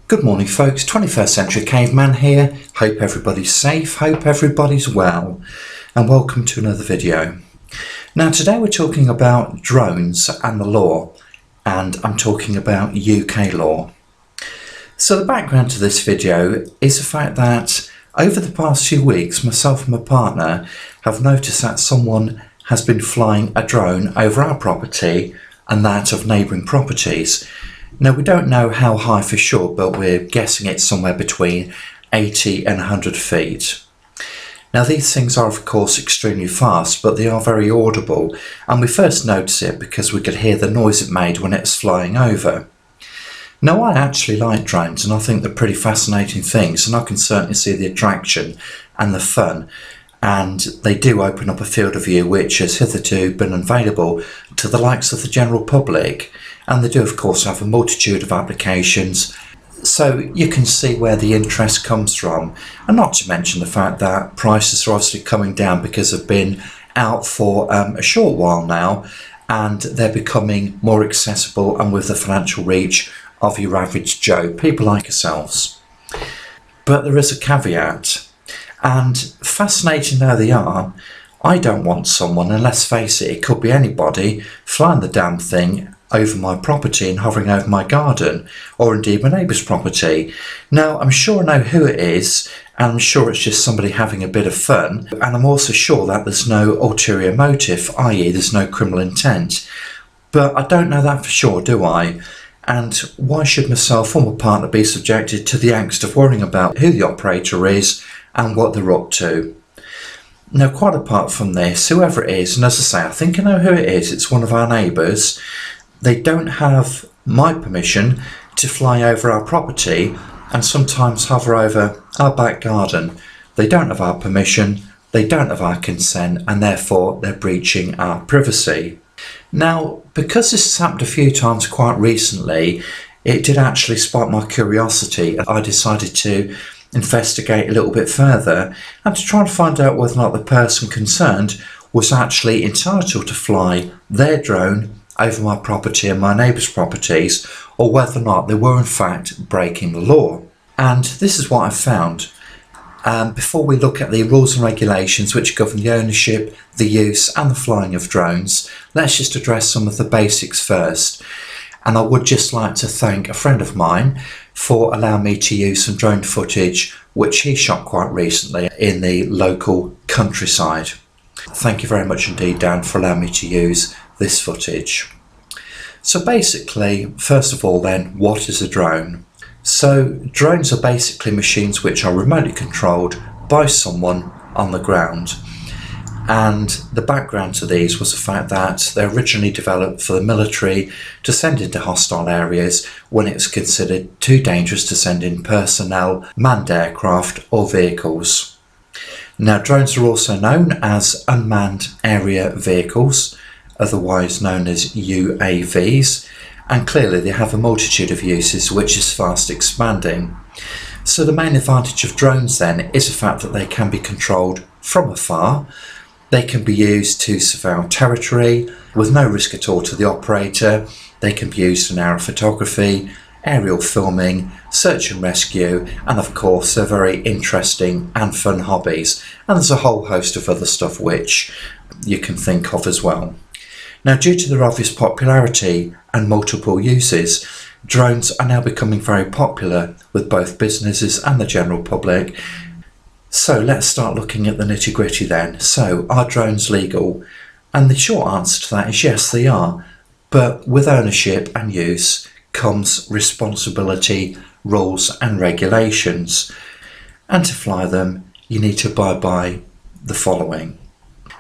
Good morning folks, 21st Century Caveman here. Hope everybody's safe, hope everybody's well, and welcome to another video. Now today we're talking about drones and the law, and I'm talking about UK law. So the background to this video is the fact that over the past few weeks myself and my partner have noticed that someone has been flying a drone over our property and that of neighbouring properties. Now we don't know how high for sure, but we're guessing it's somewhere between 80 and 100 feet. Now these things are of course extremely fast, but they are very audible, and we first noticed it because we could hear the noise it made when it was flying over. Now I actually like drones and I think they're pretty fascinating things, and I can certainly see the attraction and the fun, and they do open up a field of view which has hitherto been unavailable to the likes of the general public. And they do of course have a multitude of applications, so you can see where the interest comes from, and not to mention the fact that prices are obviously coming down because they've been out for a short while now, and they're becoming more accessible and with the financial reach of your average Joe, people like ourselves. But there is a caveat, and fascinating though they are, I don't want someone, and let's face it, it could be anybody, flying the damn thing over my property and hovering over my garden, or indeed my neighbour's property. Now I'm sure I know who it is, and I'm sure it's just somebody having a bit of fun, and I'm also sure that there's no ulterior motive, i.e. there's no criminal intent. But I don't know that for sure, do I? And why should myself or my partner be subjected to the angst of worrying about who the operator is and what they're up to? Now quite apart from this, whoever it is, and as I say, I think I know who it is, it's one of our neighbours. They don't have my permission to fly over our property and sometimes hover over our back garden. They don't have our permission, they don't have our consent, and therefore they're breaching our privacy. Now, because this has happened a few times quite recently, it did actually spark my curiosity. I decided to investigate a little bit further and to try and find out whether or not the person concerned was actually entitled to fly their drone over my property and my neighbours' properties, or whether or not they were in fact breaking the law. And this is what I found. Before we look at the rules and regulations which govern the ownership, the use and the flying of drones, let's just address some of the basics first. And I would just like to thank a friend of mine for allowing me to use some drone footage which he shot quite recently in the local countryside. Thank you very much indeed, Dan, for allowing me to use this footage. So basically, first of all then, what is a drone? So drones are basically machines which are remotely controlled by someone on the ground, and the background to these was the fact that they originally developed for the military to send into hostile areas when it was considered too dangerous to send in personnel, manned aircraft or vehicles. Now drones are also known as unmanned area vehicles, otherwise known as UAVs, and clearly they have a multitude of uses which is fast expanding. So the main advantage of drones then is the fact that they can be controlled from afar. They can be used to surveil territory with no risk at all to the operator. They can be used in aerial photography, aerial filming, search and rescue, and of course they're very interesting and fun hobbies, and there's a whole host of other stuff which you can think of as well. Now, due to their obvious popularity and multiple uses, drones are now becoming very popular with both businesses and the general public. So let's start looking at the nitty-gritty then. So, are drones legal? And the short answer to that is yes, they are. But with ownership and use comes responsibility, rules and regulations. And to fly them, you need to abide by the following.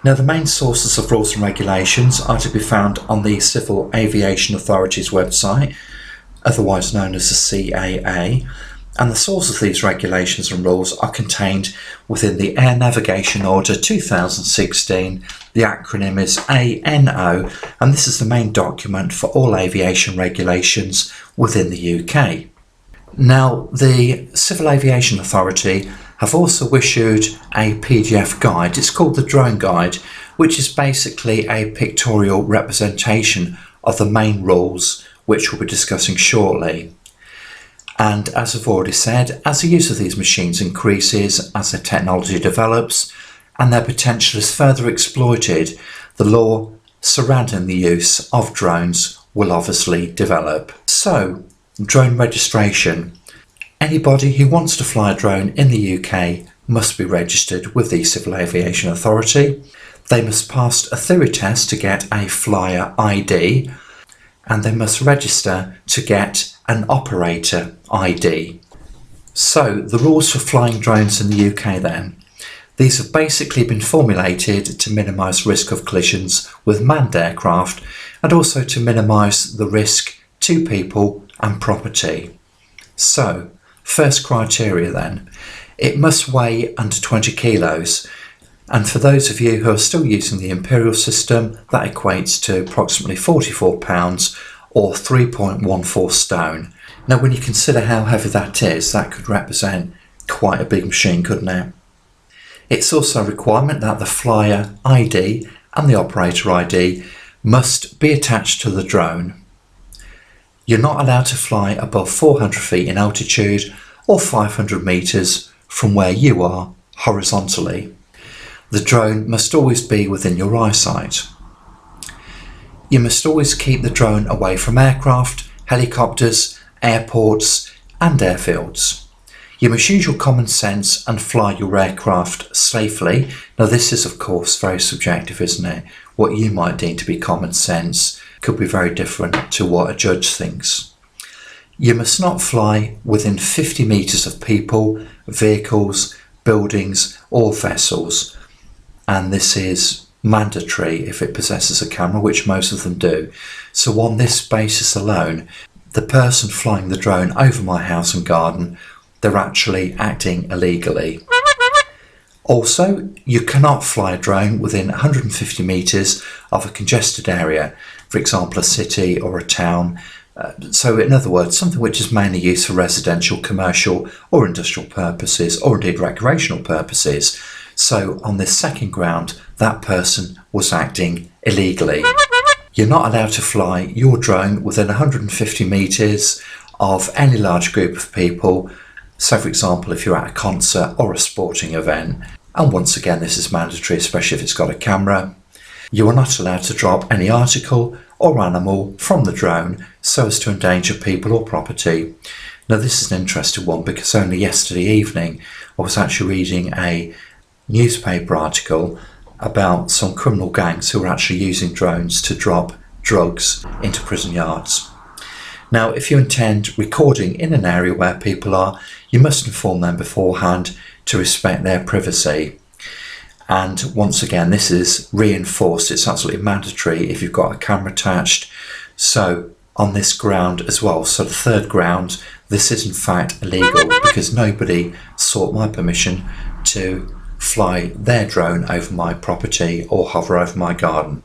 Now the main sources of rules and regulations are to be found on the Civil Aviation Authority's website, otherwise known as the CAA, and the source of these regulations and rules are contained within the Air Navigation Order 2016. The acronym is ANO, and this is the main document for all aviation regulations within the UK. Now the Civil Aviation Authority have also issued a PDF guide. It's called the Drone Guide, which is basically a pictorial representation of the main rules which we'll be discussing shortly. And as I've already said, as the use of these machines increases, as their technology develops and their potential is further exploited, the law surrounding the use of drones will obviously develop. So, drone registration. Anybody who wants to fly a drone in the UK must be registered with the Civil Aviation Authority. They must pass a theory test to get a flyer ID, and they must register to get an operator ID. So the rules for flying drones in the UK then. These have basically been formulated to minimise risk of collisions with manned aircraft and also to minimise the risk to people and property. So, first criteria then, it must weigh under 20 kilos. And for those of you who are still using the imperial system, that equates to approximately 44 pounds or 3.14 stone. Now, when you consider how heavy that is, that could represent quite a big machine, couldn't it? It's also a requirement that the flyer ID and the operator ID must be attached to the drone. You're not allowed to fly above 400 feet in altitude or 500 metres from where you are horizontally. The drone must always be within your eyesight. You must always keep the drone away from aircraft, helicopters, airports and airfields. You must use your common sense and fly your aircraft safely. Now this is of course very subjective, isn't it? What you might deem to be common sense could be very different to what a judge thinks. You must not fly within 50 metres of people, vehicles, buildings or vessels. And this is mandatory if it possesses a camera, which most of them do. So on this basis alone, the person flying the drone over my house and garden, they're actually acting illegally. Also, you cannot fly a drone within 150 metres of a congested area, for example a city or a town. So in other words, something which is mainly used for residential, commercial or industrial purposes, or indeed recreational purposes. So on this second ground, that person was acting illegally. You're not allowed to fly your drone within 150 metres of any large group of people. So for example, if you're at a concert or a sporting event, and once again this is mandatory, especially if it's got a camera. You are not allowed to drop any article or animal from the drone so as to endanger people or property. Now this is an interesting one because only yesterday evening I was actually reading a newspaper article about some criminal gangs who are actually using drones to drop drugs into prison yards. Now, if you intend recording in an area where people are, you must inform them beforehand to respect their privacy. And once again, this is reinforced. It's absolutely mandatory if you've got a camera attached. So on this ground as well, so the third ground, this is in fact illegal because nobody sought my permission to fly their drone over my property or hover over my garden.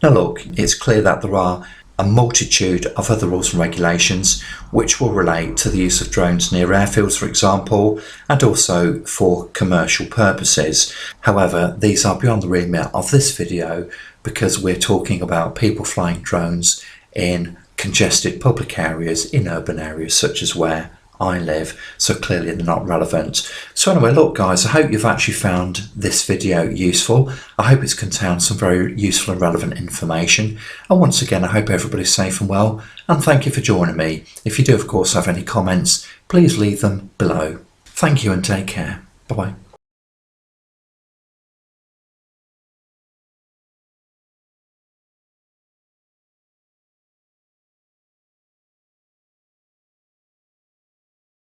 Now look, it's clear that there are a multitude of other rules and regulations which will relate to the use of drones near airfields, for example, and also for commercial purposes. However, these are beyond the remit of this video because we're talking about people flying drones in congested public areas, in urban areas such as where I live, so clearly they're not relevant. So anyway, look guys, I hope you've actually found this video useful. I hope it's contained some very useful and relevant information. And once again, I hope everybody's safe and well, and thank you for joining me. If you do of course have any comments, please leave them below. Thank you and take care. Bye bye.